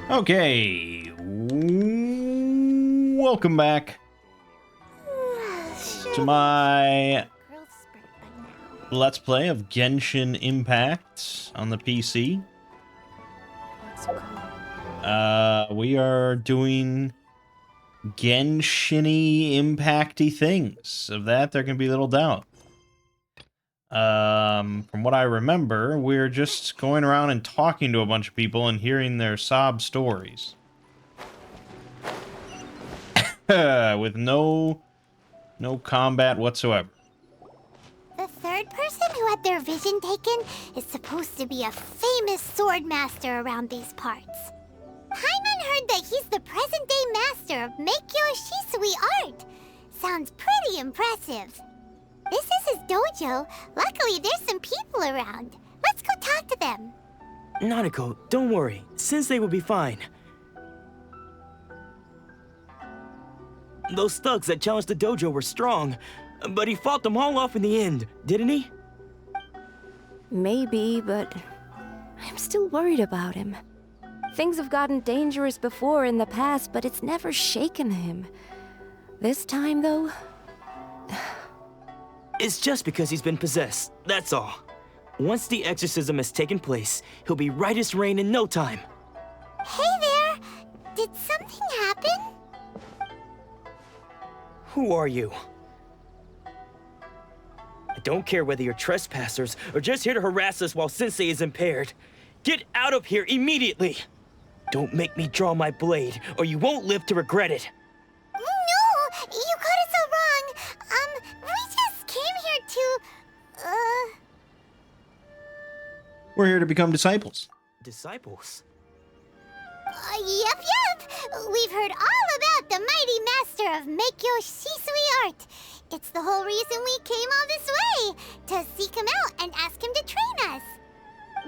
Okay, welcome back to my Let's Play of Genshin Impact on the PC. We are doing Genshin-y, impacty things. Of that, there can be little doubt. From what I remember, we're just going around and talking to a bunch of people and hearing their sob stories. With no combat whatsoever. The third person who had their vision taken is supposed to be a famous sword master around these parts. Paimon heard that he's the present-day master of Meikyo Shisui art. Sounds pretty impressive. This is his dojo. Luckily, there's some people around. Let's go talk to them. Nanako, don't worry. Sensei will be fine. Those thugs that challenged the dojo were strong, but he fought them all off in the end, didn't he? Maybe, but I'm still worried about him. Things have gotten dangerous before in the past, but it's never shaken him. This time, though... It's just because he's been possessed, that's all. Once the exorcism has taken place, he'll be right as rain in no time. Hey there! Did something happen? Who are you? I don't care whether you're trespassers or just here to harass us while Sensei is impaired. Get out of here immediately! Don't make me draw my blade, or you won't live to regret it. No! You got it so wrong! We just came here to... We're here to become disciples. Disciples? Yep. We've heard all about the mighty master of Meikyo Shisui art. It's the whole reason we came all this way, to seek him out and ask him to train us.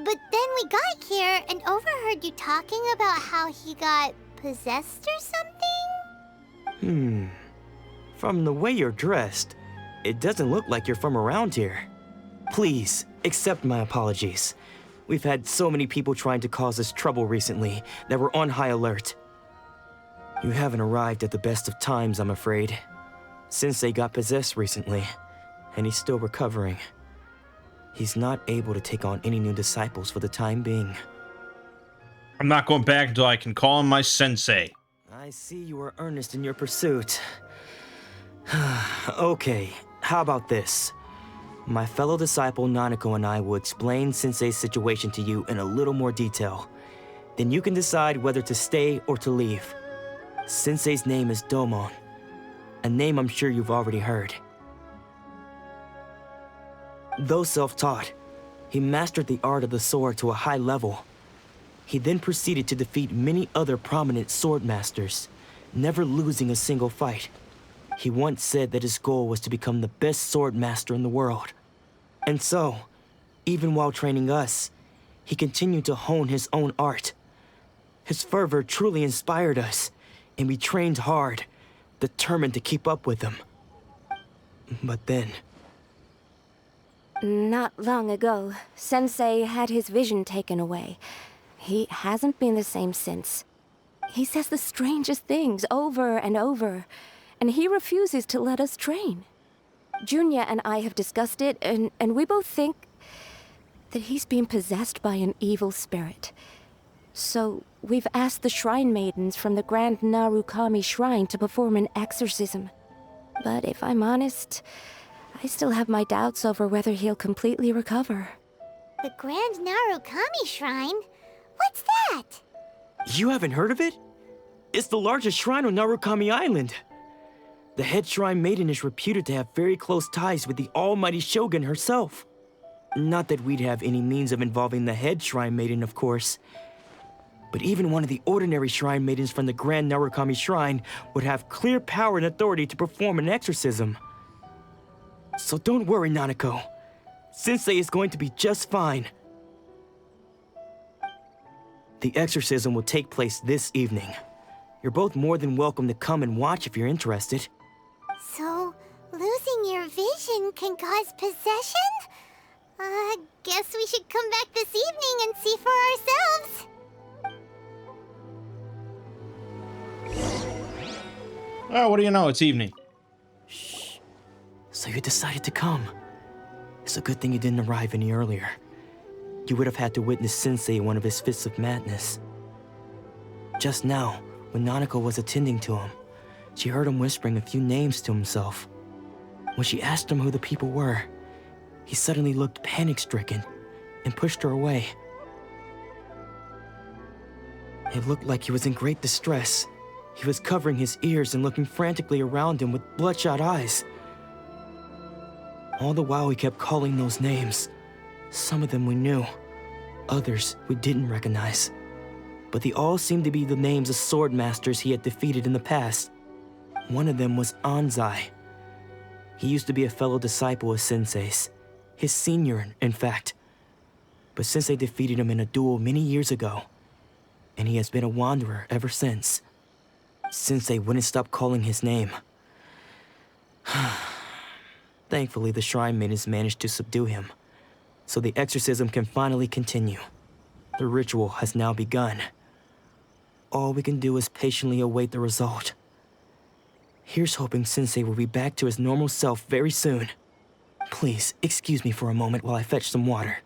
But then we got here and overheard you talking about how he got possessed or something? From the way you're dressed, it doesn't look like you're from around here. Please, accept my apologies. We've had so many people trying to cause us trouble recently that we're on high alert. You haven't arrived at the best of times, I'm afraid. Sensei got possessed recently, and he's still recovering. He's not able to take on any new disciples for the time being. I'm not going back until I can call him my sensei. I see you are earnest in your pursuit. Okay, how about this? My fellow disciple Nanako and I will explain Sensei's situation to you in a little more detail. Then you can decide whether to stay or to leave. Sensei's name is Domon, a name I'm sure you've already heard. Though self-taught, he mastered the art of the sword to a high level. He then proceeded to defeat many other prominent sword masters, never losing a single fight. He once said that his goal was to become the best sword master in the world. And so, even while training us, he continued to hone his own art. His fervor truly inspired us, and we trained hard, determined to keep up with him. But then... Not long ago, Sensei had his vision taken away. He hasn't been the same since. He says the strangest things over and over, and he refuses to let us train. Junya and I have discussed it, and we both think that he's being possessed by an evil spirit. So we've asked the shrine maidens from the Grand Narukami Shrine to perform an exorcism. But if I'm honest, I still have my doubts over whether he'll completely recover. The Grand Narukami Shrine? What's that? You haven't heard of it? It's the largest shrine on Narukami Island. The head shrine maiden is reputed to have very close ties with the almighty Shogun herself. Not that we'd have any means of involving the head shrine maiden, of course. But even one of the ordinary shrine maidens from the Grand Narukami Shrine would have clear power and authority to perform an exorcism. So don't worry, Nanako. Sensei is going to be just fine. The exorcism will take place this evening. You're both more than welcome to come and watch if you're interested. So, losing your vision can cause possession? Guess we should come back this evening and see for ourselves. Oh, what do you know? It's evening. Shh. So you decided to come. It's a good thing you didn't arrive any earlier. You would have had to witness Sensei in one of his fits of madness. Just now, when Nanako was attending to him, she heard him whispering a few names to himself. When she asked him who the people were, he suddenly looked panic-stricken and pushed her away. It looked like he was in great distress. He was covering his ears and looking frantically around him with bloodshot eyes. All the while he kept calling those names. Some of them we knew, others we didn't recognize. But they all seemed to be the names of sword masters he had defeated in the past. One of them was Anzai. He used to be a fellow disciple of Sensei's, his senior, in fact. But Sensei defeated him in a duel many years ago, and he has been a wanderer ever since. Sensei wouldn't stop calling his name. Thankfully, the shrine maidens managed to subdue him, so the exorcism can finally continue. The ritual has now begun. All we can do is patiently await the result. Here's hoping Sensei will be back to his normal self very soon. Please, excuse me for a moment while I fetch some water.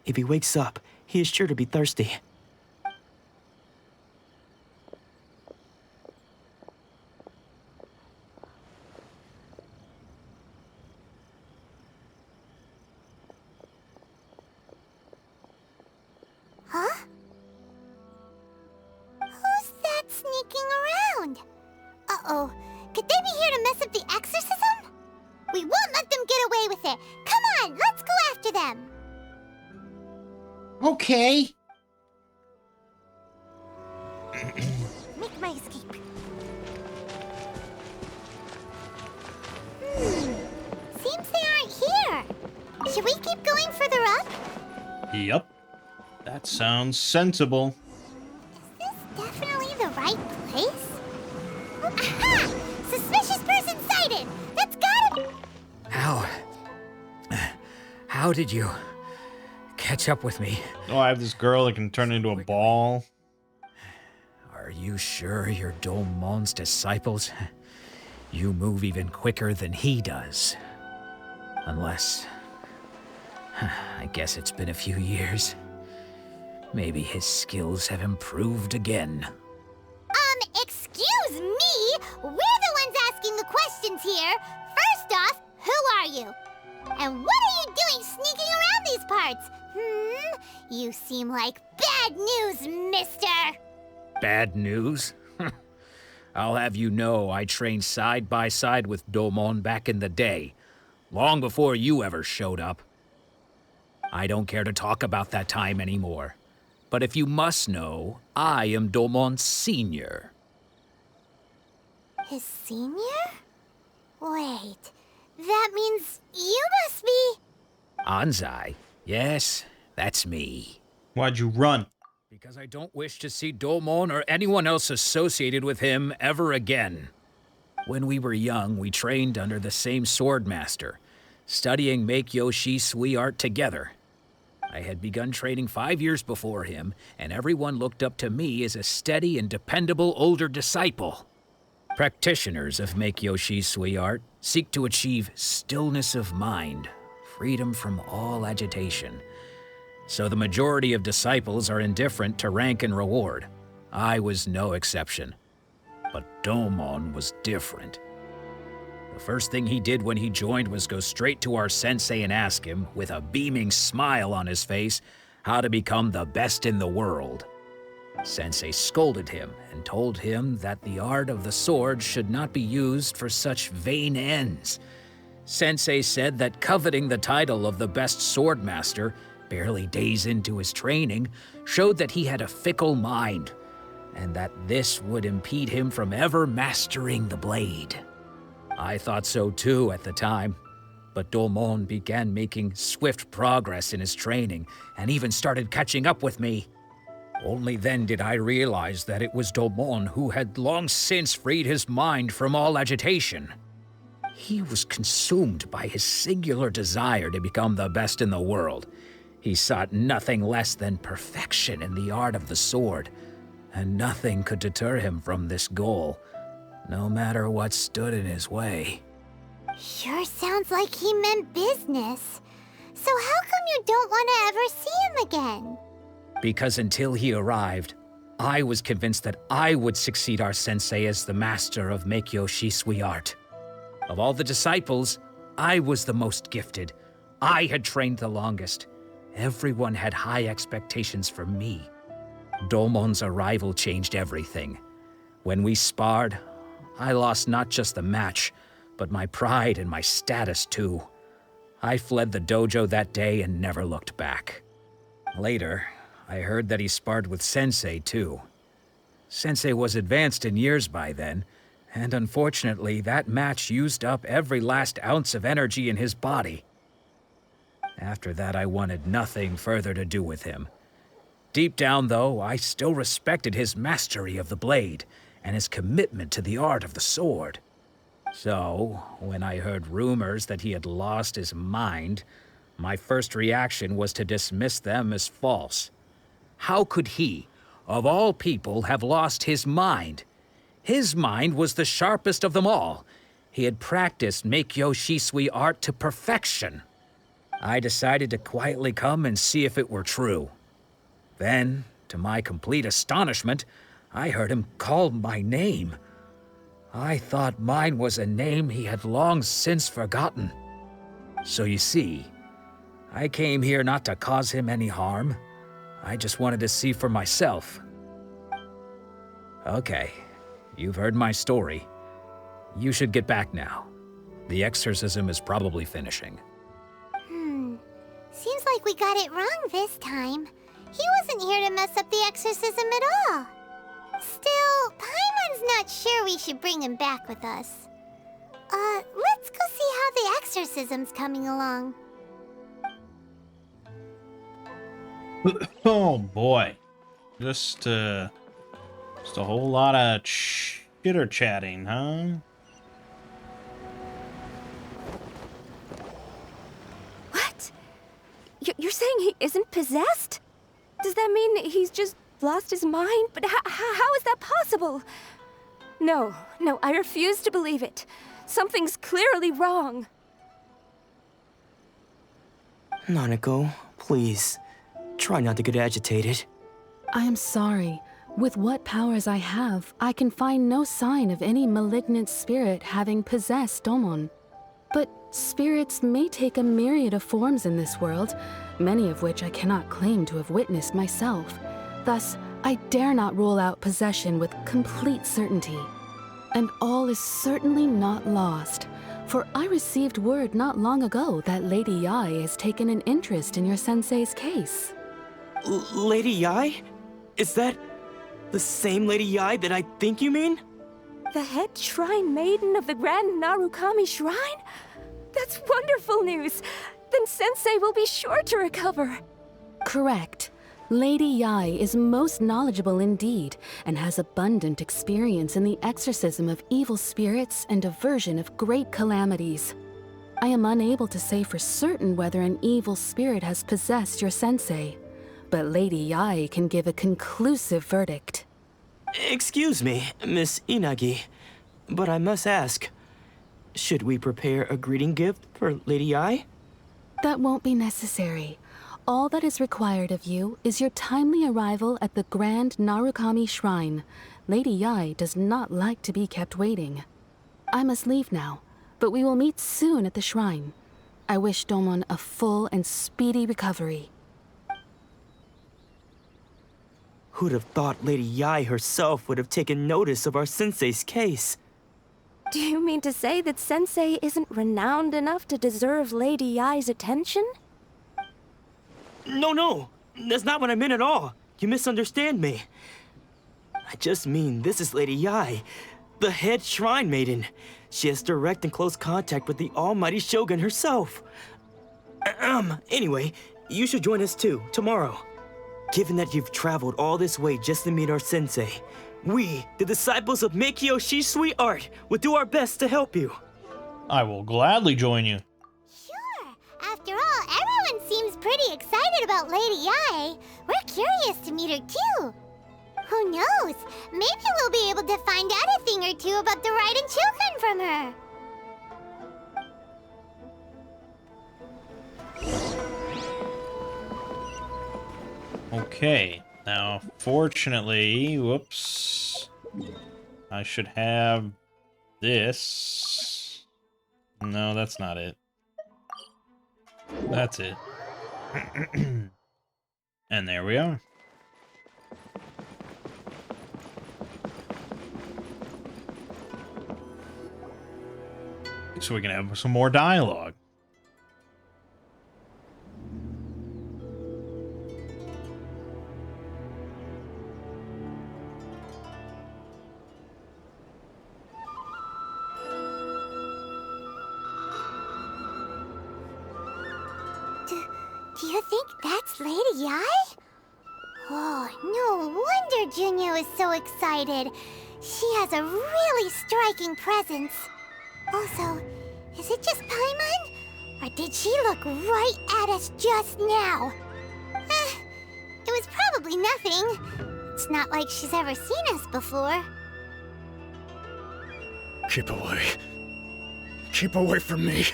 If he wakes up, he is sure to be thirsty. Huh? Who's that sneaking around? Uh-oh. Could they be here to mess up the exorcism? We won't let them get away with it. Come on, let's go after them. Okay. Make my escape. Seems they aren't here. Should we keep going further up? Yep. That sounds sensible. Is this definitely the right place? Aha! Suspicious person sighted! That's gotta... How did you catch up with me? Oh, I have this girl that can turn into a ball. Are you sure you're Domon's disciples? You move even quicker than he does. Unless... I guess it's been a few years. Maybe his skills have improved again. Excuse me? We're the ones asking the questions here. First off, who are you? And what are you doing sneaking around these parts? You seem like bad news, mister. Bad news? I'll have you know I trained side by side with Domon back in the day, long before you ever showed up. I don't care to talk about that time anymore. But if you must know, I am Domon's senior. His senior? Wait, that means you must be... Anzai? Yes, that's me. Why'd you run? Because I don't wish to see Domon or anyone else associated with him ever again. When we were young, we trained under the same sword master, studying Make-Yoshi Sui art together. I had begun training 5 years before him, and everyone looked up to me as a steady and dependable older disciple. Practitioners of Make-Yoshi Sui art seek to achieve stillness of mind, freedom from all agitation. So the majority of disciples are indifferent to rank and reward. I was no exception. But Domon was different. The first thing he did when he joined was go straight to our sensei and ask him, with a beaming smile on his face, how to become the best in the world. Sensei scolded him and told him that the art of the sword should not be used for such vain ends. Sensei said that coveting the title of the best sword master, barely days into his training, showed that he had a fickle mind, and that this would impede him from ever mastering the blade. I thought so too at the time, but Domon began making swift progress in his training and even started catching up with me. Only then did I realize that it was Domon who had long since freed his mind from all agitation. He was consumed by his singular desire to become the best in the world. He sought nothing less than perfection in the art of the sword, and nothing could deter him from this goal. no matter what stood in his way. Sure sounds like he meant business. So how come you don't want to ever see him again? Because until he arrived, I was convinced that I would succeed our sensei as the master of Meikyo Shisui art. Of all the disciples, I was the most gifted. I had trained the longest. Everyone had high expectations for me. Domon's arrival changed everything. When we sparred, I lost not just the match, but my pride and my status too. I fled the dojo that day and never looked back. Later, I heard that he sparred with Sensei too. Sensei was advanced in years by then, and unfortunately that match used up every last ounce of energy in his body. After that, I wanted nothing further to do with him. Deep down, though, I still respected his mastery of the blade and his commitment to the art of the sword. So, when I heard rumors that he had lost his mind, my first reaction was to dismiss them as false. How could he, of all people, have lost his mind? His mind was the sharpest of them all. He had practiced Meikyo Shisui art to perfection. I decided to quietly come and see if it were true. Then, to my complete astonishment, I heard him call my name. I thought mine was a name he had long since forgotten. So you see, I came here not to cause him any harm. I just wanted to see for myself. Okay, you've heard my story. You should get back now. The exorcism is probably finishing. Seems like we got it wrong this time. He wasn't here to mess up the exorcism at all. Still, Paimon's not sure we should bring him back with us. Let's go see how the exorcism's coming along. Oh boy. Just a whole lot of chitter chatting, huh? What? You're saying he isn't possessed? Does that mean he's just lost his mind? But how is that possible? No, I refuse to believe it. Something's clearly wrong. Nanako, please, try not to get agitated. I am sorry. With what powers I have, I can find no sign of any malignant spirit having possessed Domon. But spirits may take a myriad of forms in this world, many of which I cannot claim to have witnessed myself. Thus, I dare not rule out possession with complete certainty. And all is certainly not lost, for I received word not long ago that Lady Yai has taken an interest in your sensei's case. Lady Yai? Is that the same Lady Yai that I think you mean? The head shrine maiden of the Grand Narukami Shrine? That's wonderful news! Then Sensei will be sure to recover. Correct. Lady Yai is most knowledgeable indeed, and has abundant experience in the exorcism of evil spirits and aversion of great calamities. I am unable to say for certain whether an evil spirit has possessed your sensei, but Lady Yai can give a conclusive verdict. Excuse me, Miss Inagi, but I must ask, should we prepare a greeting gift for Lady Yai? That won't be necessary. All that is required of you is your timely arrival at the Grand Narukami Shrine. Lady Yai does not like to be kept waiting. I must leave now, but we will meet soon at the shrine. I wish Domon a full and speedy recovery. Who'd have thought Lady Yai herself would have taken notice of our sensei's case? Do you mean to say that Sensei isn't renowned enough to deserve Lady Yai's attention? No, that's not what I meant at all. You misunderstand me. I just mean this is Lady Yai, the head shrine maiden. She has direct and close contact with the almighty Shogun herself. Anyway, you should join us too, tomorrow. Given that you've traveled all this way just to meet our sensei, we, the disciples of Meikyo Shisui art, will do our best to help you. I will gladly join you. Sure. After all, everyone seems pretty excited about Lady Yai. We're curious to meet her too. Who knows? Maybe we'll be able to find out a thing or two about the Raiden children from her. Okay, now fortunately, whoops, I should have this. No, that's not it. That's it. And there we are. So we can have some more dialogue. Do you think that's Lady Yai? Oh, no wonder Junyo is so excited. She has a really striking presence. Also, is it just Paimon? Or did she look right at us just now? It was probably nothing. It's not like she's ever seen us before. Keep away. Keep away from me.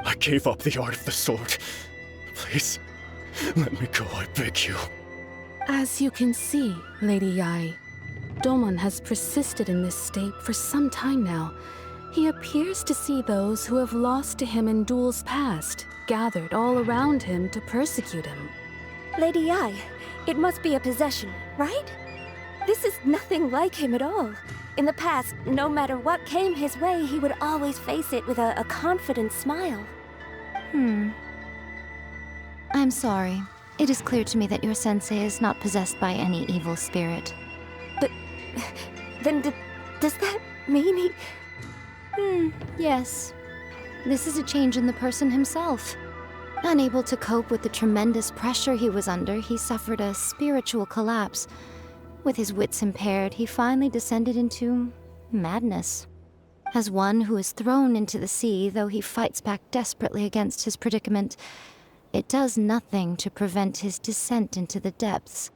I gave up the art of the sword. Please, let me go, I beg you. As you can see, Lady Yai, Domon has persisted in this state for some time now. He appears to see those who have lost to him in duels past, gathered all around him to persecute him. Lady Yai, it must be a possession, right? This is nothing like him at all. In the past, no matter what came his way, he would always face it with a confident smile. I'm sorry. It is clear to me that your sensei is not possessed by any evil spirit. But then does that mean he... Yes. This is a change in the person himself. Unable to cope with the tremendous pressure he was under, he suffered a spiritual collapse. With his wits impaired, he finally descended into madness. As one who is thrown into the sea, though he fights back desperately against his predicament, it does nothing to prevent his descent into the depths.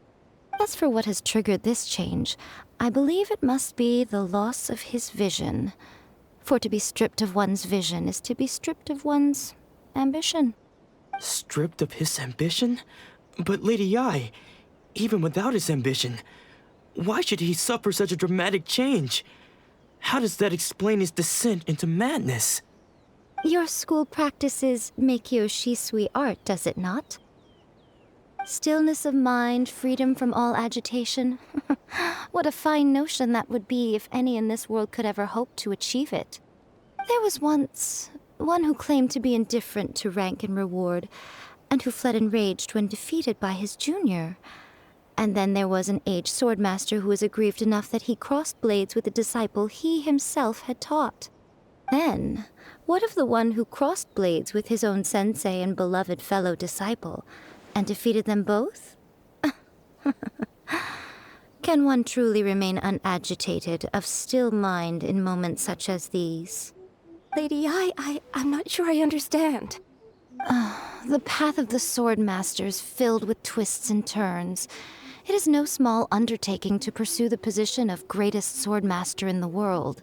As for what has triggered this change, I believe it must be the loss of his vision. For to be stripped of one's vision is to be stripped of one's ambition. Stripped of his ambition? But Lady Yai, even without his ambition, why should he suffer such a dramatic change? How does that explain his descent into madness? Your school practices Meikyo Shisui art, does it not? Stillness of mind, freedom from all agitation. What a fine notion that would be if any in this world could ever hope to achieve it. There was once one who claimed to be indifferent to rank and reward, and who fled enraged when defeated by his junior. And then there was an aged swordmaster who was aggrieved enough that he crossed blades with a disciple he himself had taught. Then, what of the one who crossed blades with his own sensei and beloved fellow disciple, and defeated them both? Can one truly remain unagitated, of still mind in moments such as these? Lady Yai, I'm not sure I understand. The path of the sword master is filled with twists and turns. It is no small undertaking to pursue the position of greatest sword master in the world.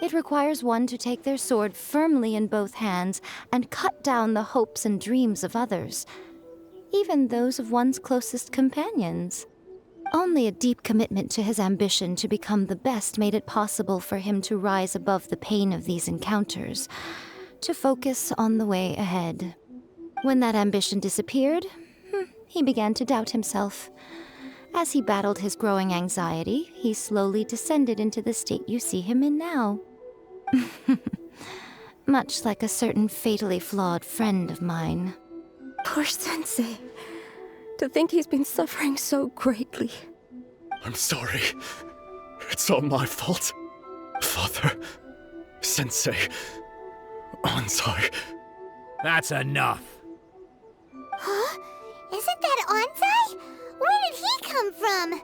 It requires one to take their sword firmly in both hands and cut down the hopes and dreams of others, even those of one's closest companions. Only a deep commitment to his ambition to become the best made it possible for him to rise above the pain of these encounters, to focus on the way ahead. When that ambition disappeared, he began to doubt himself. As he battled his growing anxiety, he slowly descended into the state you see him in now. Much like a certain fatally flawed friend of mine. Poor Sensei. To think he's been suffering so greatly. I'm sorry. It's all my fault. Father, Sensei, Ansai. That's enough. Huh? Isn't that Ansai? Where did he come from?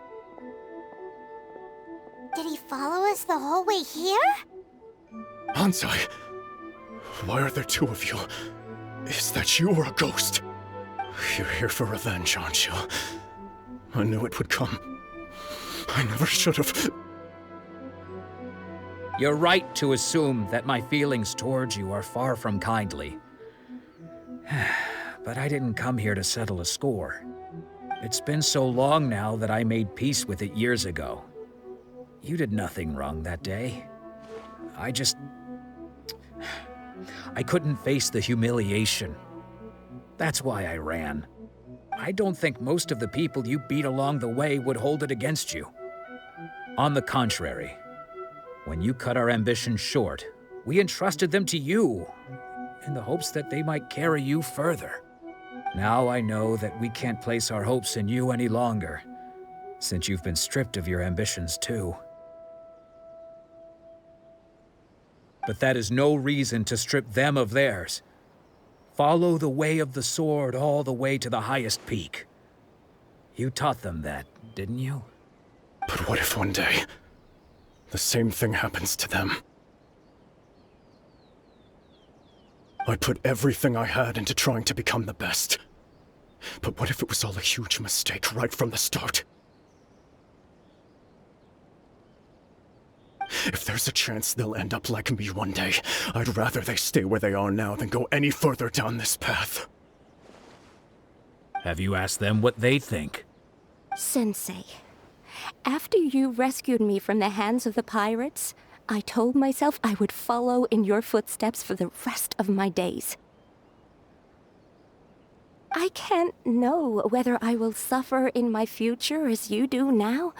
Did he follow us the whole way here? Ansai, why are there two of you? Is that you or a ghost? You're here for revenge, aren't you? I knew it would come. I never should have. You're right to assume that my feelings towards you are far from kindly. But I didn't come here to settle a score. It's been so long now that I made peace with it years ago. You did nothing wrong that day. I couldn't face the humiliation. That's why I ran. I don't think most of the people you beat along the way would hold it against you. On the contrary, when you cut our ambitions short, we entrusted them to you, in the hopes that they might carry you further. Now I know that we can't place our hopes in you any longer, since you've been stripped of your ambitions too. But that is no reason to strip them of theirs. Follow the way of the sword all the way to the highest peak. You taught them that, didn't you? But what if one day, the same thing happens to them? I put everything I had into trying to become the best. But what if it was all a huge mistake right from the start? If there's a chance they'll end up like me one day, I'd rather they stay where they are now than go any further down this path. Have you asked them what they think? Sensei, after you rescued me from the hands of the pirates, I told myself I would follow in your footsteps for the rest of my days. I can't know whether I will suffer in my future as you do now.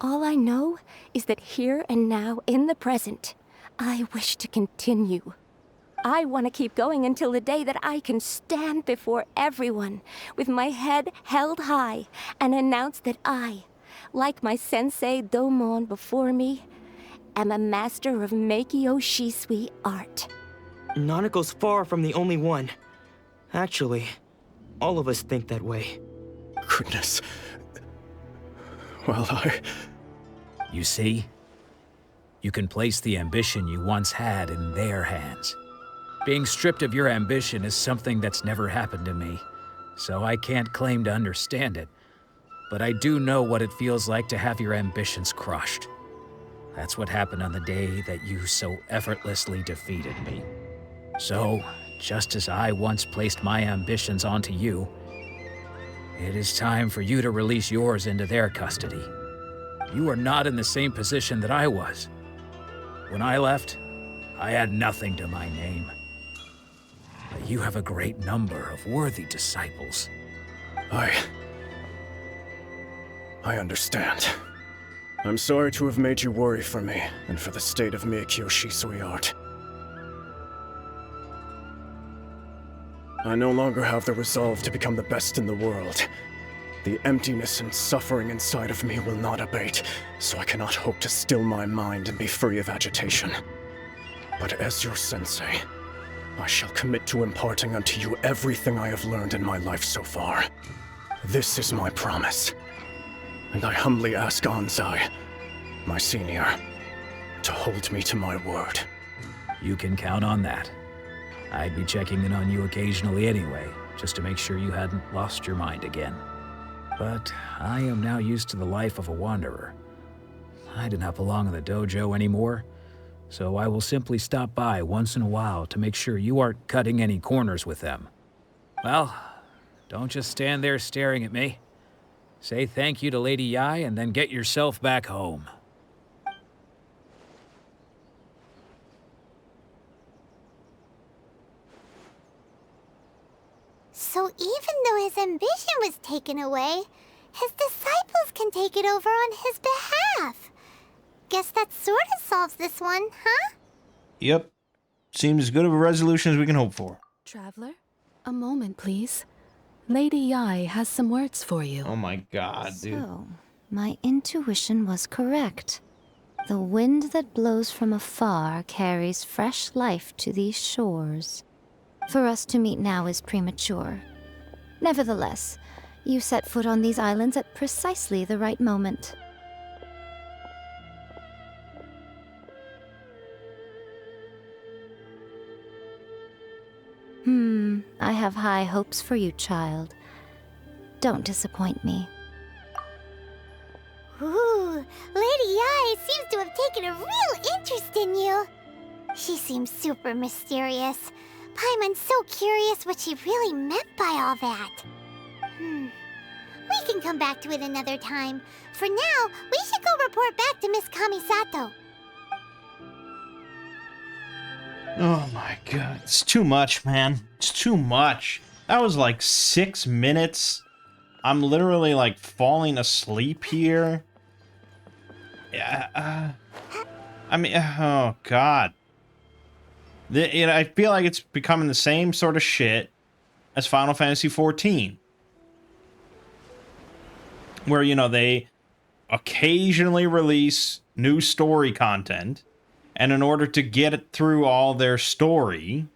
All I know is that here and now, in the present, I wish to continue. I want to keep going until the day that I can stand before everyone with my head held high and announce that I, like my sensei Domon before me, am a master of Meikyo Shisui art. Nanako's far from the only one. Actually, all of us think that way. Goodness. Well, You see? You can place the ambition you once had in their hands. Being stripped of your ambition is something that's never happened to me, so I can't claim to understand it. But I do know what it feels like to have your ambitions crushed. That's what happened on the day that you so effortlessly defeated me. So, just as I once placed my ambitions onto you, it is time for you to release yours into their custody. You are not in the same position that I was. When I left, I had nothing to my name. But you have a great number of worthy disciples. I understand. I'm sorry to have made you worry for me, and for the state of Meikyo Shisui art. I no longer have the resolve to become the best in the world. The emptiness and suffering inside of me will not abate, so I cannot hope to still my mind and be free of agitation. But as your sensei, I shall commit to imparting unto you everything I have learned in my life so far. This is my promise. And I humbly ask Anzai, my senior, to hold me to my word. You can count on that. I'd be checking in on you occasionally anyway, just to make sure you hadn't lost your mind again. But I am now used to the life of a wanderer. I do not belong in the dojo anymore, so I will simply stop by once in a while to make sure you aren't cutting any corners with them. Well, don't just stand there staring at me. Say thank you to Lady Yai and then get yourself back home. So even though his ambition was taken away, his disciples can take it over on his behalf. Guess that sort of solves this one, huh? Yep. Seems as good of a resolution as we can hope for. Traveler, a moment, please. Lady Yai has some words for you. Oh my god, dude. So, my intuition was correct. The wind that blows from afar carries fresh life to these shores. For us to meet now is premature. Nevertheless, you set foot on these islands at precisely the right moment. I have high hopes for you, child. Don't disappoint me. Ooh, Ooh, Lady Ai seems to have taken a real interest in you. She seems super mysterious. Paimon's so curious what she really meant by all that. We can come back to it another time. For now, we should go report back to Miss Kamisato. Oh my god. It's too much, man. It's too much. That was like 6 minutes. I'm literally like falling asleep here. Yeah. I mean, oh god. I feel like it's becoming the same sort of shit as Final Fantasy XIV. Where, you know, they occasionally release new story content, and in order to get it through all their story,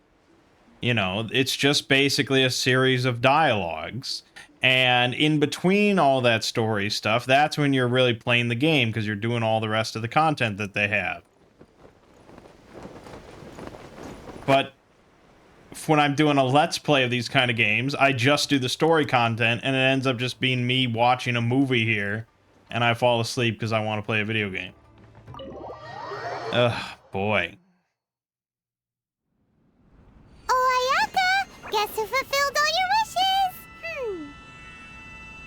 you know, it's just basically a series of dialogues. And in between all that story stuff, that's when you're really playing the game, because you're doing all the rest of the content that they have. But when I'm doing a Let's Play of these kind of games, I just do the story content, and it ends up just being me watching a movie here, and I fall asleep because I want to play a video game. Ugh, boy. Oh, Ayaka! Guess who fulfilled all your wishes?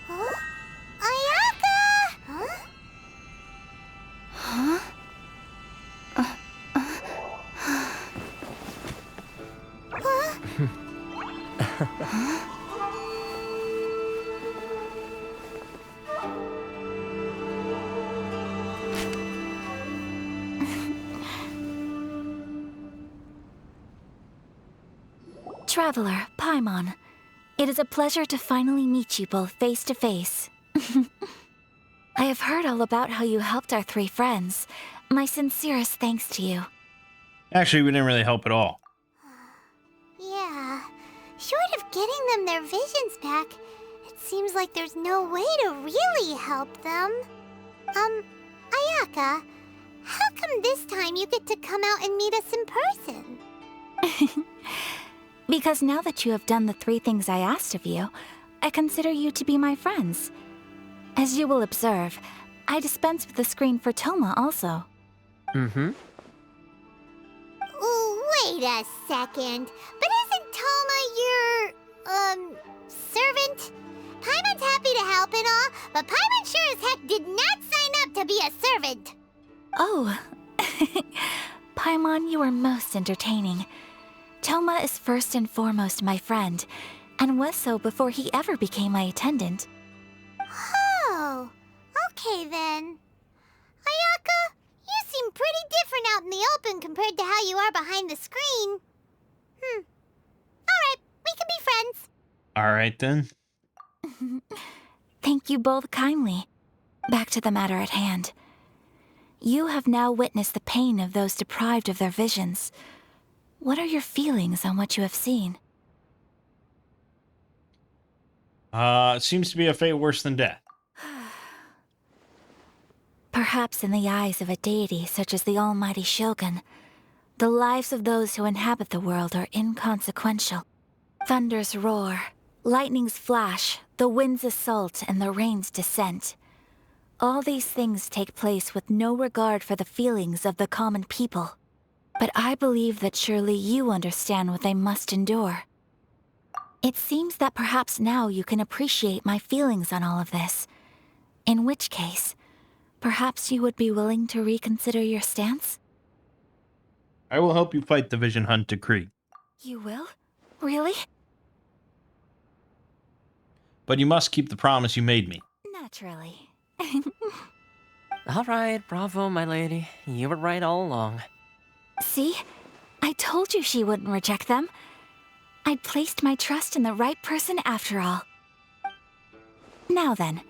Huh? Ayaka! Huh? Huh? Traveler, Paimon, it is a pleasure to finally meet you both face to face. I have heard all about how you helped our 3 friends. My sincerest thanks to you. Actually, we didn't really help at all. Yeah. Short of getting them their visions back, it seems like there's no way to really help them. Ayaka, how come this time you get to come out and meet us in person? Because now that you have done the 3 things I asked of you, I consider you to be my friends. As you will observe, I dispense with the screen for Toma also. Ooh, wait a second. But isn't Toma your, servant? Paimon's happy to help and all, but Paimon sure as heck did not sign up to be a servant. Oh. Paimon, you are most entertaining. Toma is first and foremost my friend, and was so before he ever became my attendant. Oh, okay then. Ayaka, you seem pretty different out in the open compared to how you are behind the screen. Alright, we can be friends. Alright then. Thank you both kindly. Back to the matter at hand. You have now witnessed the pain of those deprived of their visions. What are your feelings on what you have seen? It seems to be a fate worse than death. Perhaps in the eyes of a deity such as the almighty Shogun, the lives of those who inhabit the world are inconsequential. Thunders roar, lightnings flash, the winds assault, and the rains descent. All these things take place with no regard for the feelings of the common people. But I believe that surely you understand what they must endure. It seems that perhaps now you can appreciate my feelings on all of this. In which case, perhaps you would be willing to reconsider your stance? I will help you fight the Vision Hunt decree. You will? Really? But you must keep the promise you made me. Naturally. All right, bravo, my lady. You were right all along. See? I told you she wouldn't reject them. I'd placed my trust in the right person after all. Now then,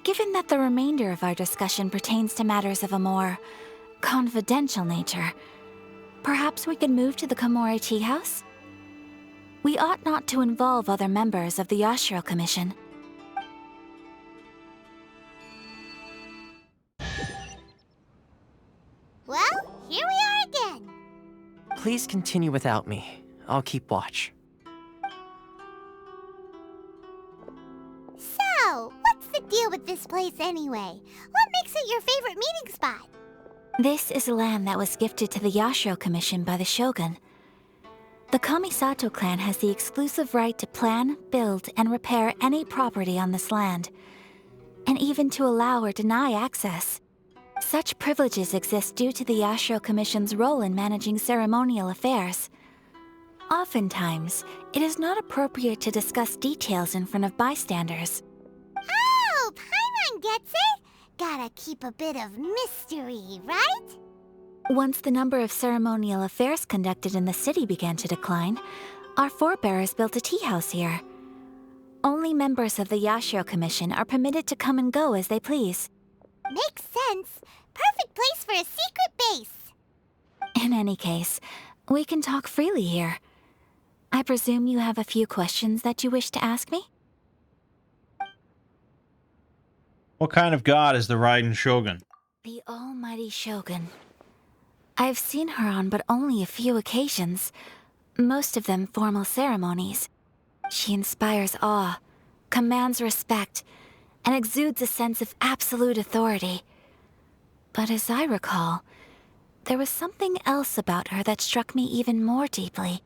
given that the remainder of our discussion pertains to matters of a more confidential nature, perhaps we could move to the Komori Tea House? We ought not to involve other members of the Yashiro Commission. Well, here we are again. Please continue without me. I'll keep watch. So, what's the deal with this place anyway? What makes it your favorite meeting spot? This is land that was gifted to the Yashiro Commission by the Shogun. The Kamisato clan has the exclusive right to plan, build, and repair any property on this land, and even to allow or deny access. Such privileges exist due to the Yashiro Commission's role in managing ceremonial affairs. Oftentimes, it is not appropriate to discuss details in front of bystanders. Oh, Paimon gets it! Gotta keep a bit of mystery, right? Once the number of ceremonial affairs conducted in the city began to decline, our forebears built a tea house here. Only members of the Yashiro Commission are permitted to come and go as they please. Makes sense. Perfect place for a secret base. In any case, we can talk freely here. I presume you have a few questions that you wish to ask me? What kind of god is the Raiden Shogun? The almighty Shogun. I've seen her on but only a few occasions, most of them formal ceremonies. She inspires awe, commands respect, and exudes a sense of absolute authority. But as I recall, there was something else about her that struck me even more deeply.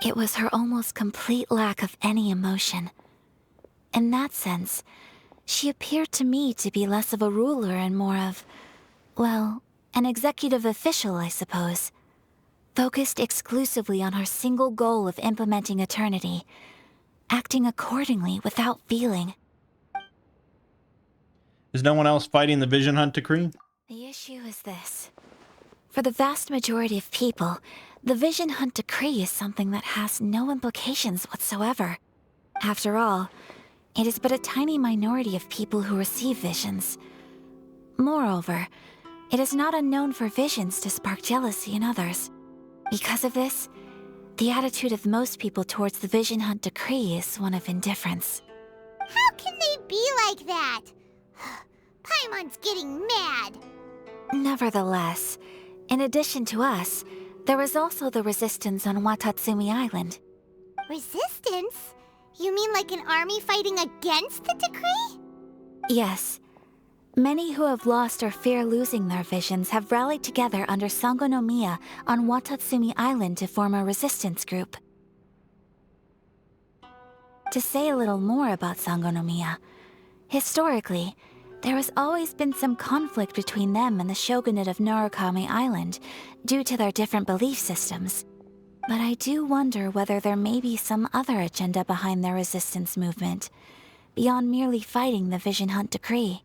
It was her almost complete lack of any emotion. In that sense, she appeared to me to be less of a ruler and more of, well, an executive official, I suppose. Focused exclusively on her single goal of implementing eternity, acting accordingly without feeling. Is no one else fighting the Vision Hunt decree? The issue is this. For the vast majority of people, the Vision Hunt decree is something that has no implications whatsoever. After all, it is but a tiny minority of people who receive visions. Moreover, it is not unknown for visions to spark jealousy in others. Because of this, the attitude of most people towards the Vision Hunt decree is one of indifference. How can they be like that? Paimon's getting mad. Nevertheless, in addition to us, there is also the resistance on Watatsumi Island. Resistance? You mean like an army fighting against the decree? Yes. Many who have lost or fear losing their visions have rallied together under Sango no Miya on Watatsumi Island to form a resistance group. To say a little more about Sango no Miya, historically, there has always been some conflict between them and the shogunate of Narukami Island due to their different belief systems. But I do wonder whether there may be some other agenda behind their resistance movement, beyond merely fighting the Vision Hunt decree.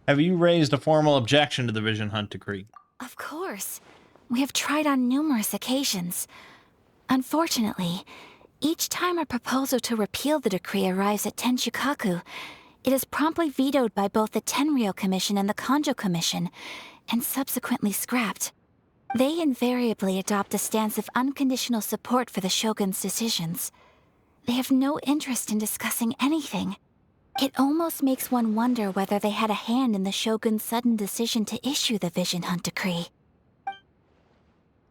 Have you raised a formal objection to the Vision Hunt decree? Of course. We have tried on numerous occasions. Unfortunately, each time a proposal to repeal the decree arrives at Tenshukaku, it is promptly vetoed by both the Tenryou Commission and the Kanjo Commission, and subsequently scrapped. They invariably adopt a stance of unconditional support for the Shogun's decisions. They have no interest in discussing anything. It almost makes one wonder whether they had a hand in the Shogun's sudden decision to issue the Vision Hunt decree.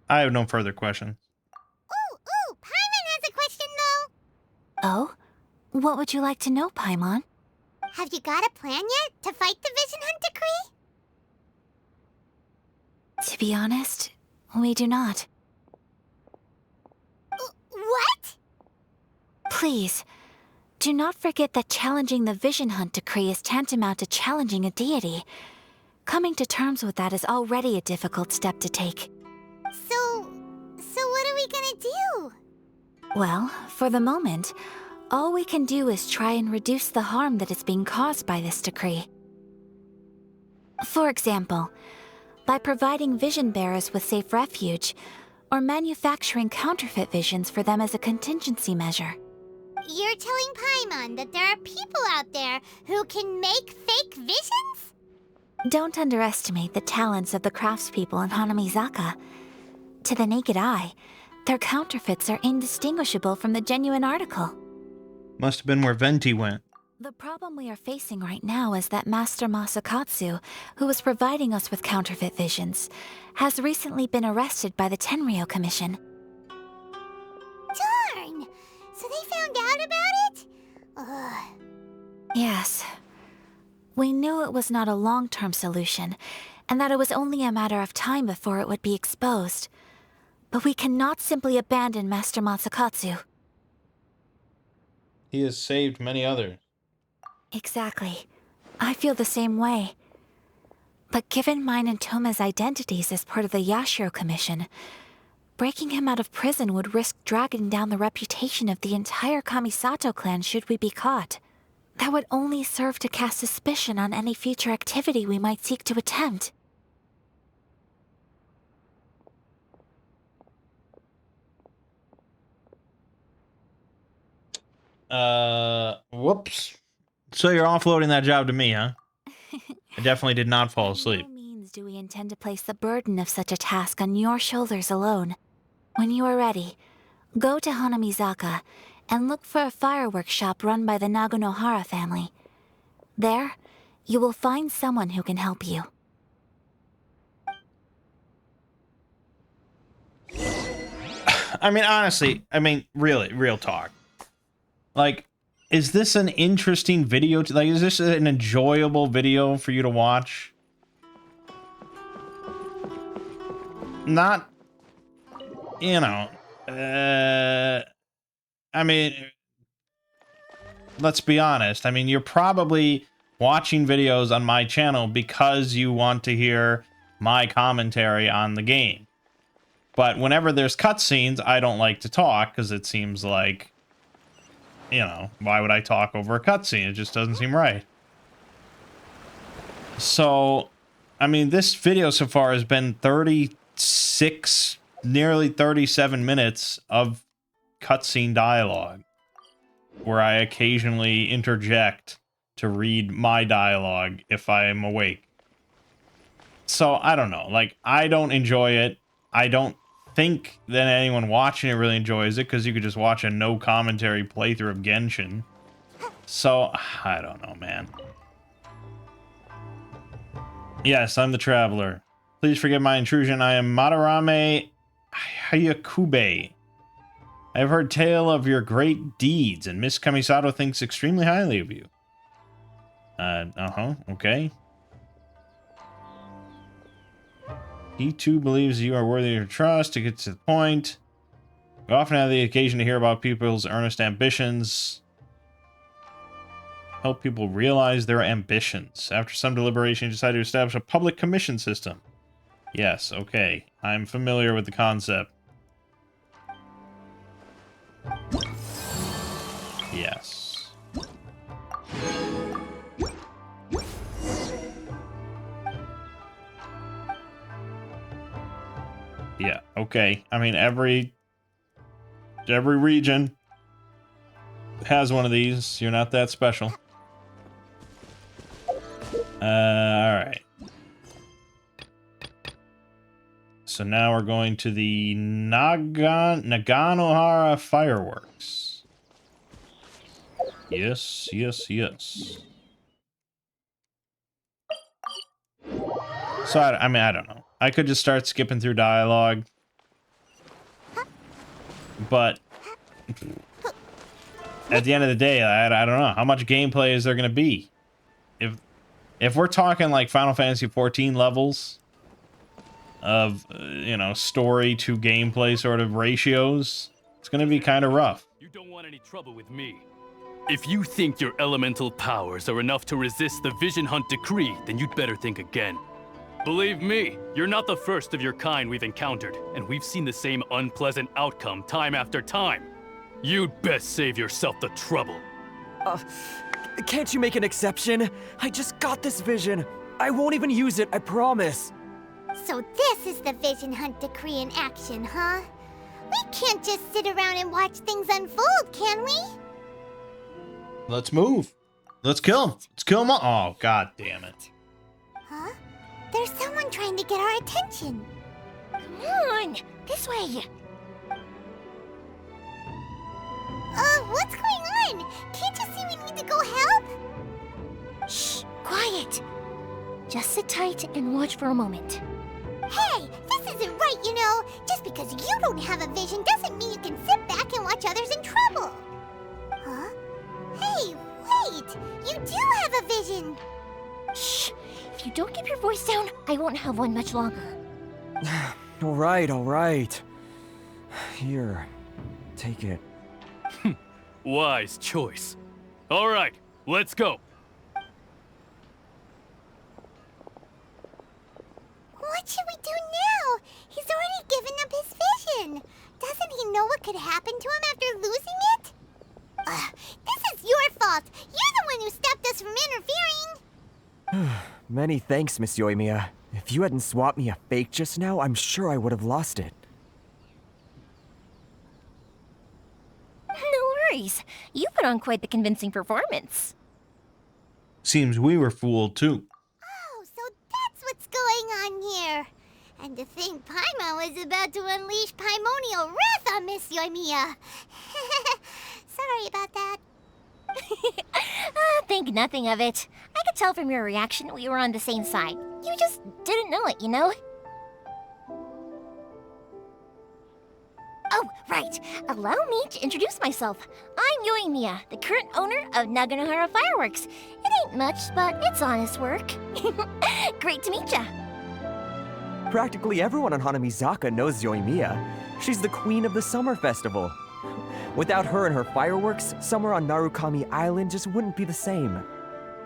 I have no further questions. Ooh, Paimon has a question though. Oh? What would you like to know, Paimon? Have you got a plan yet to fight the Vision Hunt decree? To be honest, we do not. What? Please, do not forget that challenging the Vision Hunt decree is tantamount to challenging a deity. Coming to terms with that is already a difficult step to take. So what are we gonna do? Well, for the moment, all we can do is try and reduce the harm that is being caused by this decree. For example, by providing vision bearers with safe refuge, or manufacturing counterfeit visions for them as a contingency measure. You're telling Paimon that there are people out there who can make fake visions? Don't underestimate the talents of the craftspeople in Hanamizaka. To the naked eye, their counterfeits are indistinguishable from the genuine article. Must have been where Venti went. The problem we are facing right now is that Master Masakatsu, who was providing us with counterfeit visions, has recently been arrested by the Tenryou Commission. Darn! So they found out about it? Ugh. Yes. We knew it was not a long-term solution, and that it was only a matter of time before it would be exposed. But we cannot simply abandon Master Masakatsu. He has saved many others. Exactly. I feel the same way. But given mine and Toma's identities as part of the Yashiro Commission, breaking him out of prison would risk dragging down the reputation of the entire Kamisato clan should we be caught. That would only serve to cast suspicion on any future activity we might seek to attempt. Whoops. So you're offloading that job to me, huh? I definitely did not fall asleep. By no means do we intend to place the burden of such a task on your shoulders alone. When you are ready, go to Hanamizaka and look for a fireworks shop run by the Nagonohara family. There, you will find someone who can help you. I mean, honestly, really, real talk. Like, is this an interesting video? Is this an enjoyable video for you to watch? Not, you know, I mean, let's be honest. I mean, you're probably watching videos on my channel because you want to hear my commentary on the game. But whenever there's cutscenes, I don't like to talk because it seems like, you know, why would I talk over a cutscene? It just doesn't seem right. So, I mean, this video so far has been 36, nearly 37 minutes of cutscene dialogue, where I occasionally interject to read my dialogue if I am awake. So, I don't know. Like, I don't enjoy it. I don't think that anyone watching it really enjoys it, because you could just watch a no commentary playthrough of Genshin. So, I don't know, man. Yes, I'm the Traveler. Please forgive my intrusion. I am Madarame Hayakube. I have heard tale of your great deeds, and Miss Kamisato thinks extremely highly of you. Okay. He too believes you are worthy of your trust. To get to the point, we often have the occasion to hear about people's earnest ambitions. Help people realize their ambitions. After some deliberation, you decided to establish a public commission system. Yes, okay. I'm familiar with the concept. Yes. Yeah, okay. I mean, every region has one of these. You're not that special. Alright. So now we're going to the Naganohara fireworks. Yes, yes, yes. So, I mean, I don't know. I could just start skipping through dialogue. But at the end of the day, I don't know. How much gameplay is there going to be? If we're talking like Final Fantasy XIV levels of, you know, story to gameplay sort of ratios, it's going to be kind of rough. You don't want any trouble with me. If you think your elemental powers are enough to resist the Vision Hunt decree, then you'd better think again. Believe me, you're not the first of your kind we've encountered, and we've seen the same unpleasant outcome time after time. You'd best save yourself the trouble. Can't you make an exception? I just got this vision. I won't even use it, I promise. So this is the Vision Hunt decree in action, huh? We can't just sit around and watch things unfold, can we? Let's move. Let's kill him. Let's kill him all. Oh, god damn it. Huh? There's someone trying to get our attention. Come on, this way. What's going on? Can't you see we need to go help? Shh, quiet. Just sit tight and watch for a moment. Hey, this isn't right, you know. Just because you don't have a vision doesn't mean you can sit back and watch others in trouble. Huh? Hey, wait! You do have a vision! Shh! If you don't keep your voice down, I won't have one much longer. All right. Here, take it. Wise choice. All right, let's go. What should we do now? He's already given up his vision. Doesn't he know what could happen to him after losing it? Ugh, this is your fault. You're the one who stopped us from interfering. Many thanks, Miss Yoimiya. If you hadn't swapped me a fake just now, I'm sure I would have lost it. No worries. You put on quite the convincing performance. Seems we were fooled too. Oh, so that's what's going on here. And to think Paimon was about to unleash Paimonial wrath on Miss Yoimiya. Sorry about that. Think nothing of it. I could tell from your reaction we were on the same side. You just didn't know it, you know? Oh, right. Allow me to introduce myself. I'm Yoimiya, the current owner of Naganohara Fireworks. It ain't much, but it's honest work. Great to meet ya. Practically everyone on Hanamizaka knows Yoimiya. She's the queen of the summer festival. Without her and her fireworks, summer on Narukami Island just wouldn't be the same.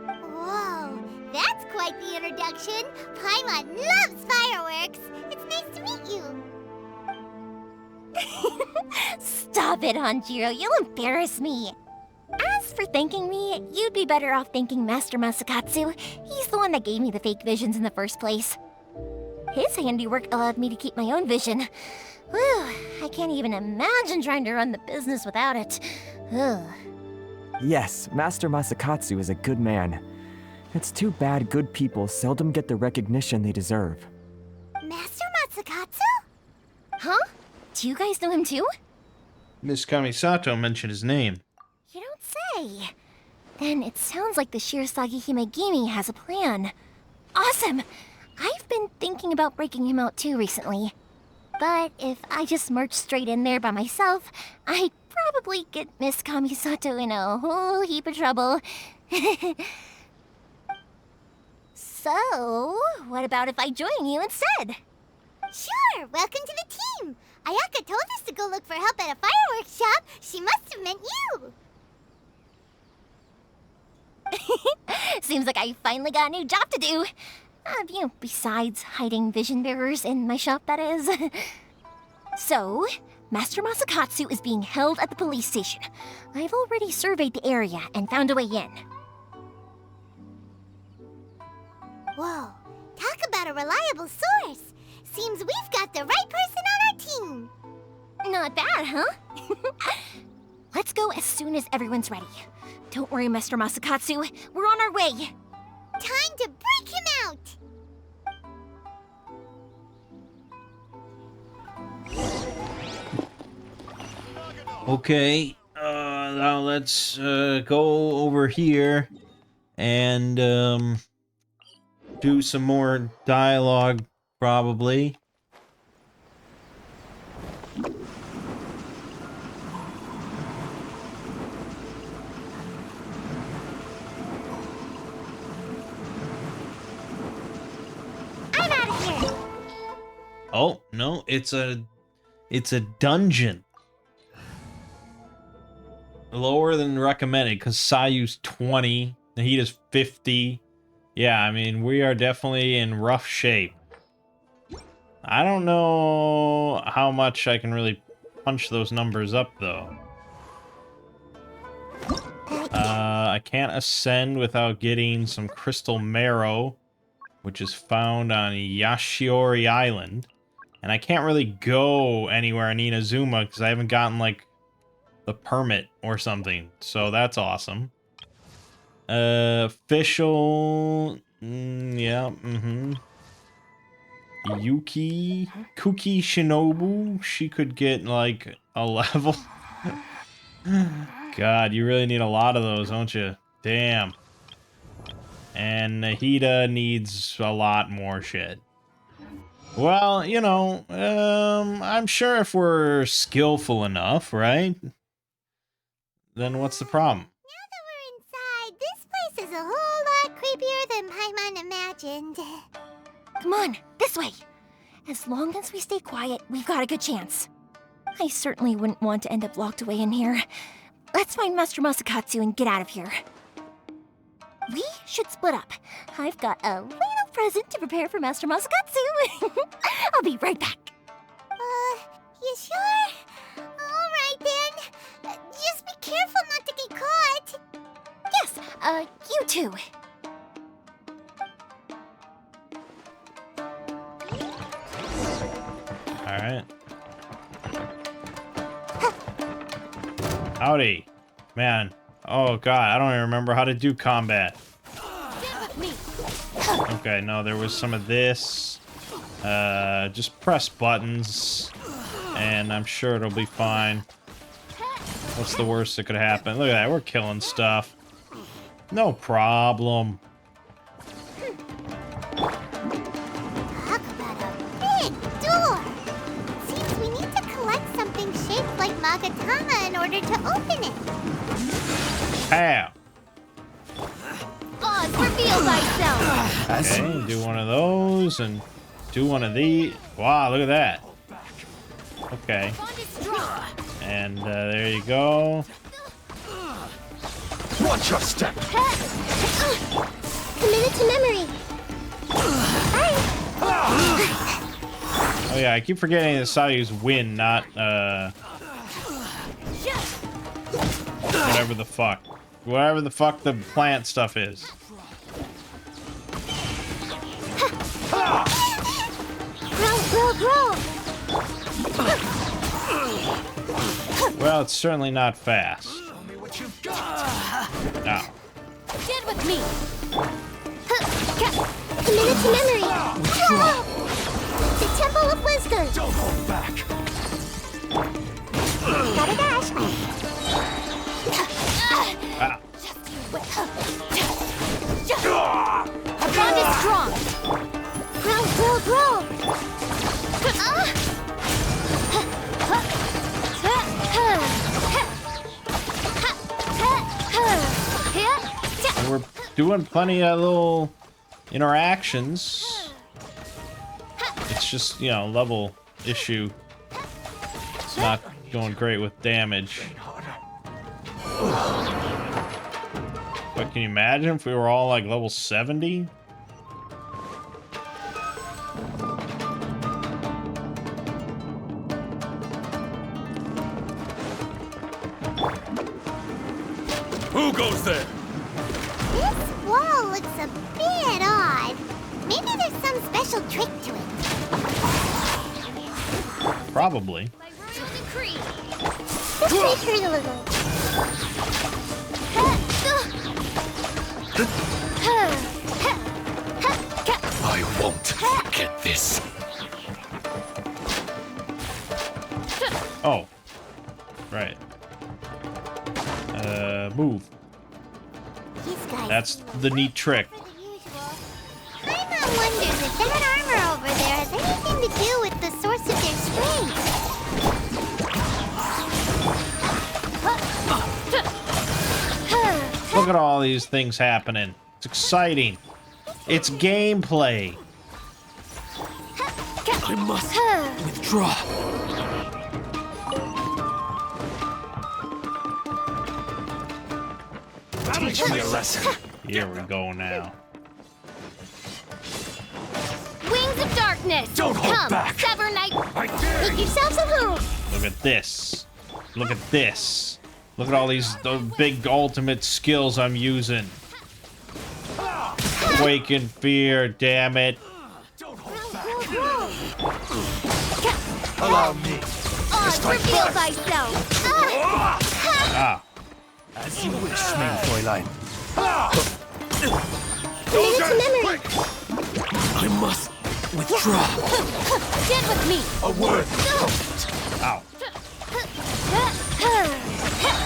Whoa, that's quite the introduction. Paimon loves fireworks. It's nice to meet you. Stop it, Hanjiro. You'll embarrass me. As for thanking me, you'd be better off thanking Master Masakatsu. He's the one that gave me the fake visions in the first place. His handiwork allowed me to keep my own vision. Whew, I can't even imagine trying to run the business without it. Ugh. Yes, Master Masakatsu is a good man. It's too bad good people seldom get the recognition they deserve. Master Matsukatsu? Huh? Do you guys know him too? Miss Kamisato mentioned his name. You don't say. Then it sounds like the Shirasagi Himegimi has a plan. Awesome! I've been thinking about breaking him out too recently. But if I just march straight in there by myself, I'd probably get Miss Kamisato in a whole heap of trouble. So, what about if I join you instead? Sure, welcome to the team. Ayaka told us to go look for help at a fireworks shop. She must have meant you. Seems like I finally got a new job to do. Besides hiding vision bearers in my shop, that is. So, Master Masakatsu is being held at the police station. I've already surveyed the area and found a way in. Whoa, talk about a reliable source. Seems we've got the right person on our team. Not bad, huh? Let's go as soon as everyone's ready. Don't worry, Master Masakatsu. We're on our way. Time to break him out! Okay, now let's go over here and do some more dialogue, probably. I'm out of here! Oh, no, it's a dungeon. Lower than recommended, because Sayu's 20, Nahida's 50. Yeah, I mean, we are definitely in rough shape. I don't know how much I can really punch those numbers up, though. I can't ascend without getting some crystal marrow, which is found on Yashiori Island. And I can't really go anywhere in Inazuma because I haven't gotten, like, the permit or something. So that's awesome. Official... yeah, Kuki Shinobu, she could get, like, a level. God, you really need a lot of those, don't you? Damn. And Nahida needs a lot more shit. Well, you know, I'm sure if we're skillful enough, right? Then what's the problem? Now that we're inside, this place is a whole lot creepier than legend. Come on, this way. As long as we stay quiet, we've got a good chance. I certainly wouldn't want to end up locked away in here. Let's find Master Masakatsu and get out of here. We should split up. I've got a little present to prepare for Master Masakatsu. I'll be right back. You sure? Alright then. Just be careful not to get caught. Yes, you too. Alright. Howdy. Man. Oh god, I don't even remember how to do combat. Okay, no, there was some of this. Just press buttons, and I'm sure it'll be fine. What's the worst that could happen? Look at that, we're killing stuff. No problem. Talk about a big door. Seems we need to collect something shaped like Magatama in order to open it. Pow. Oz, reveal thyself. Okay, do one of those, and do one of these. Wow, look at that. Okay. And there you go. Watch your step. Committed to memory. Oh yeah, I keep forgetting that Sayu's wind, not whatever the fuck. Whatever the fuck the plant stuff is. Grow. Well, it's certainly not fast. Now. Get with me. Committed to memory. The Temple of Wisdom. Don't hold back. Gotta dash. Ah. Our bond is strong. Grow. And we're doing plenty of little interactions. It's just, you know, level issue. It's not going great with damage. But can you imagine if we were all like level 70? Who goes there? This wall looks a bit odd. Maybe there's some special trick to it. Probably. This may hurt a little. I won't forget this. Oh. Right. Move. These guys That's the neat trick. Paimon wonders if that armor over there has anything to do with the source of their strength. Look at all these things happening. It's exciting. It's gameplay. I must withdraw. Teach me a lesson. Here we go now. Wings of darkness. Don't hold back. Sever Knight. I dare Make yourselves at home. Look at this. Look at this. Look at all these big ultimate skills I'm using. Awaken fear, damn it. Don't hold back. Allow me. Oz, reveal thyself. Ah. As you wish, main Fräulein. Committed to memory. I must withdraw. Get with me. A word. Ow.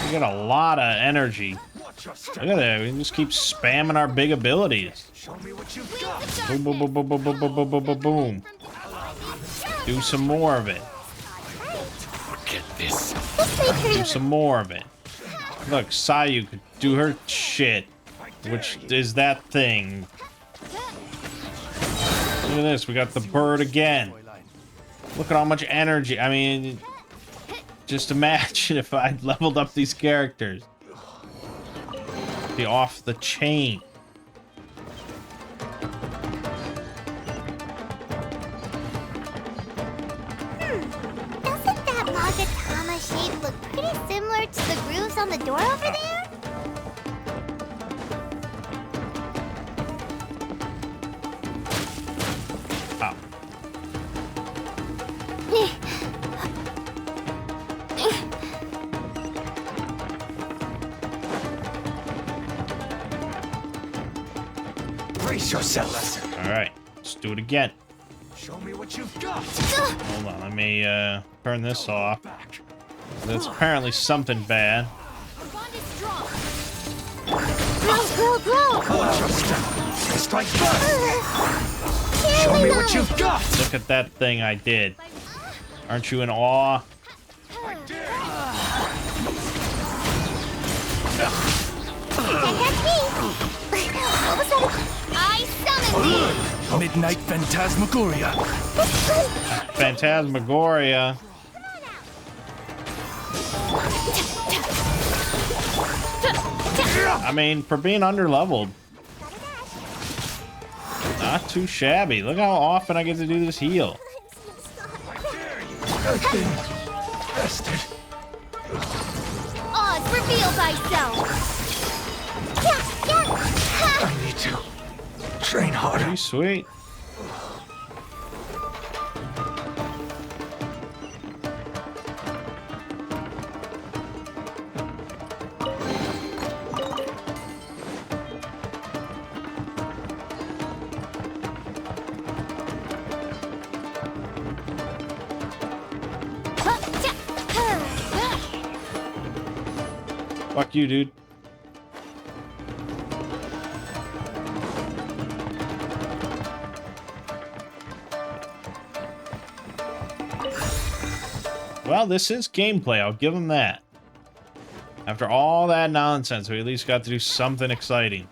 We got a lot of energy. Look at that. We can just keep spamming our big abilities. Show me what you've got. Boom, boom, boom, boom, boom, boom, boom, boom, boom, boom, boom. Do some more of it. Forget this. This may hurt a Do little. some more of it. Look, Sayu could do her shit, which is that thing. Look at this. We got the bird again. Look at how much energy. I mean, just imagine if I'd leveled up these characters. Be off the chain. Doesn't that Magatama shape look pretty similar to the grooves on the door over there? Brace yourself. All right, let's do it again. Show me what you've got. Hold on, let me turn this off. That's apparently something bad. Strike first. Show me what you've got. Look at that thing I did. Aren't you in awe? What was that? I summoned thee! Midnight Phantasmagoria. Phantasmagoria. I mean, for being underleveled, not too shabby. Look how often I get to do this heal. Oz, reveal thyself! I need to train harder. Pretty sweet. Fuck you, dude. Well, this is gameplay, I'll give them that. After all that nonsense, we at least got to do something exciting.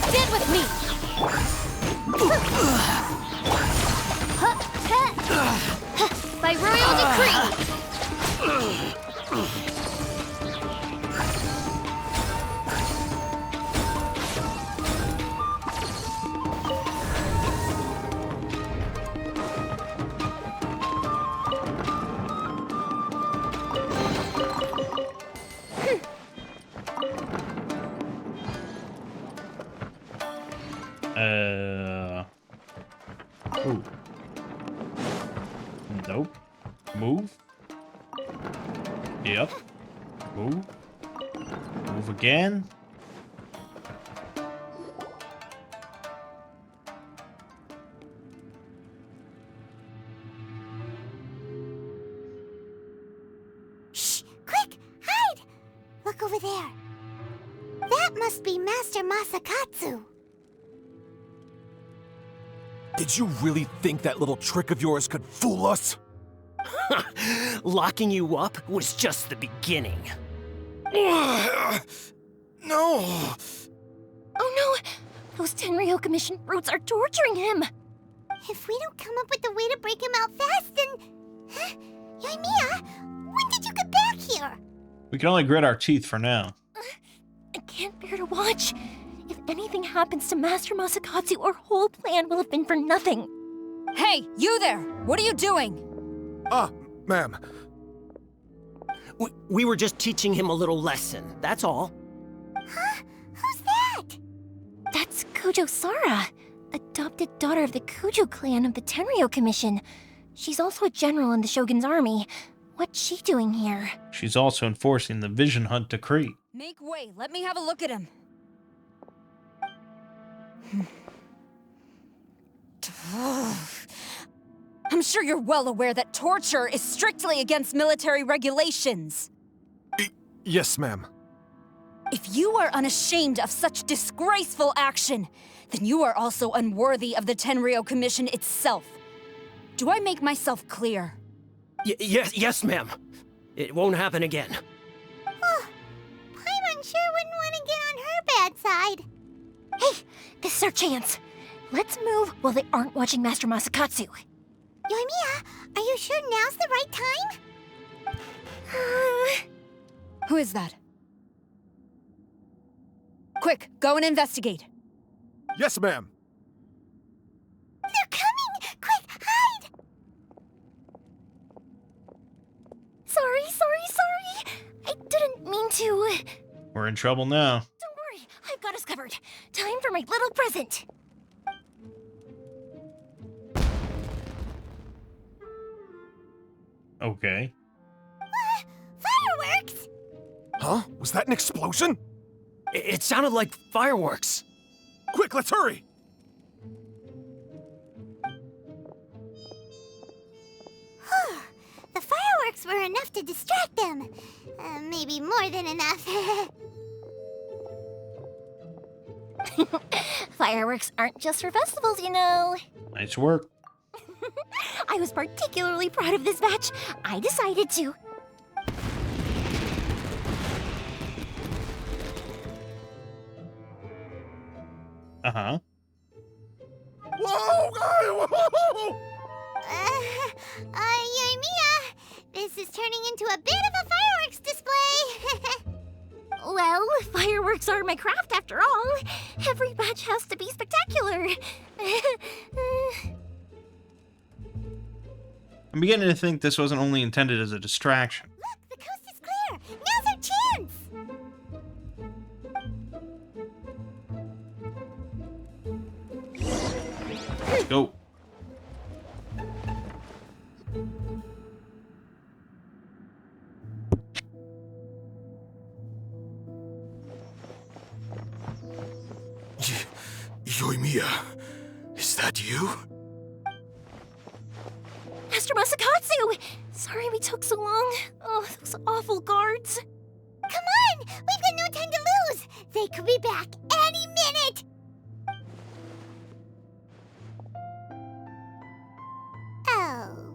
Stand with me! By royal decree! Ooh. Nope. Move. Yep. Move. Move again. Shh! Quick! Hide! Look over there. That must be Master Masakatsu. Did you really think that little trick of yours could fool us? Locking you up was just the beginning. No! Oh no! Those Tenryou Commission brutes are torturing him! If we don't come up with a way to break him out fast, then... Huh? Yoimiya, when did you get back here? We can only grit our teeth for now. I can't bear to watch. If anything happens to Master Masakatsu, our whole plan will have been for nothing. Hey, you there! What are you doing? Ma'am. We were just teaching him a little lesson, that's all. Huh? Who's that? That's Kujo Sara, adopted daughter of the Kujo clan of the Tenryou Commission. She's also a general in the Shogun's army. What's she doing here? She's also enforcing the Vision Hunt decree. Make way, let me have a look at him. I'm sure you're well aware that torture is strictly against military regulations. Yes, ma'am. If you are unashamed of such disgraceful action, then you are also unworthy of the Tenryou Commission itself. Do I make myself clear? Yes, ma'am. It won't happen again. Oh, Paimon sure wouldn't want to get on her bad side. Hey, this is our chance. Let's move while they aren't watching Master Masakatsu. Yoimiya, are you sure now's the right time? Who is that? Quick, go and investigate. Yes, ma'am. They're coming! Quick, hide! Sorry. I didn't mean to. We're in trouble now. Don't worry, I've got us covered. Time for my little present. Okay. Fireworks! Huh? Was that an explosion? It sounded like fireworks. Quick, let's hurry! The fireworks were enough to distract them. Maybe more than enough. Fireworks aren't just for festivals, you know. Nice work. I was particularly proud of this batch. I decided to. Uh-huh. Whoa! Yoimiya, this is turning into a bit of a fireworks display. Well, fireworks are my craft after all. Every batch has to be spectacular. I'm beginning to think this wasn't only intended as a distraction. Look, the coast is clear. Now's our chance. Let's go. Yoimiya, is that you? Master Masakatsu! Sorry we took so long. Oh, those awful guards. Come on! We've got no time to lose! They could be back any minute! Oh.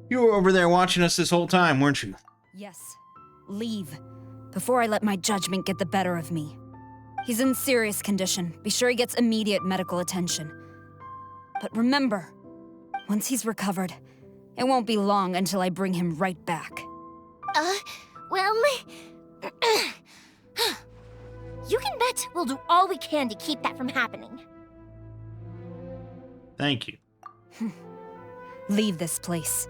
You were over there watching us this whole time, weren't you? Yes. Leave. Before I let my judgment get the better of me. He's in serious condition. Be sure he gets immediate medical attention. But remember, once he's recovered, it won't be long until I bring him right back. Well... you can bet we'll do all we can to keep that from happening. Thank you. Leave this place.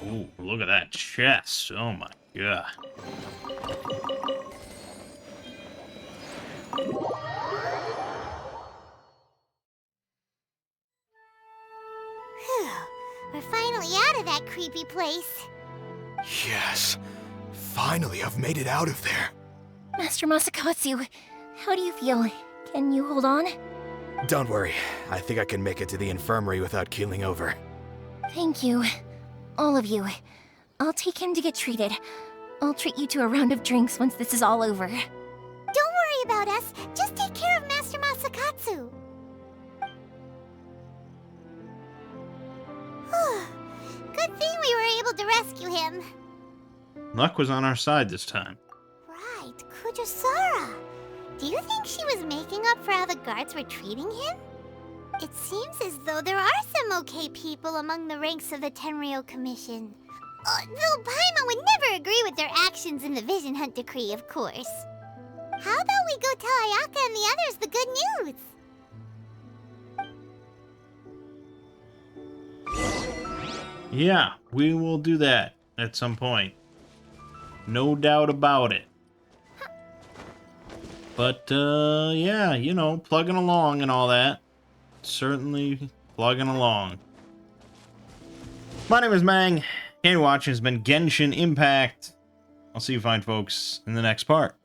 Ooh, look at that chest. Oh my god. Whew. We're finally out of that creepy place. Yes. Finally, I've made it out of there. Master Masakatsu, how do you feel? Can you hold on? Don't worry. I think I can make it to the infirmary without keeling over. Thank you. All of you. I'll take him to get treated. I'll treat you to a round of drinks once this is all over. Don't worry about us. Just take care of Master Masakatsu. Good thing we were able to rescue him. Luck was on our side this time. Right, Kujasara. Do you think she was making up for how the guards were treating him? It seems as though there are some okay people among the ranks of the Tenryou Commission. Though Paimon would never agree with their actions in the Vision Hunt Decree, of course. How about we go tell Ayaka and the others the good news? Yeah, we will do that at some point. No doubt about it. But, yeah, you know, plugging along and all that. Certainly plugging along. My name is Mangg. Watching has been Genshin Impact. I'll see you fine folks in the next part.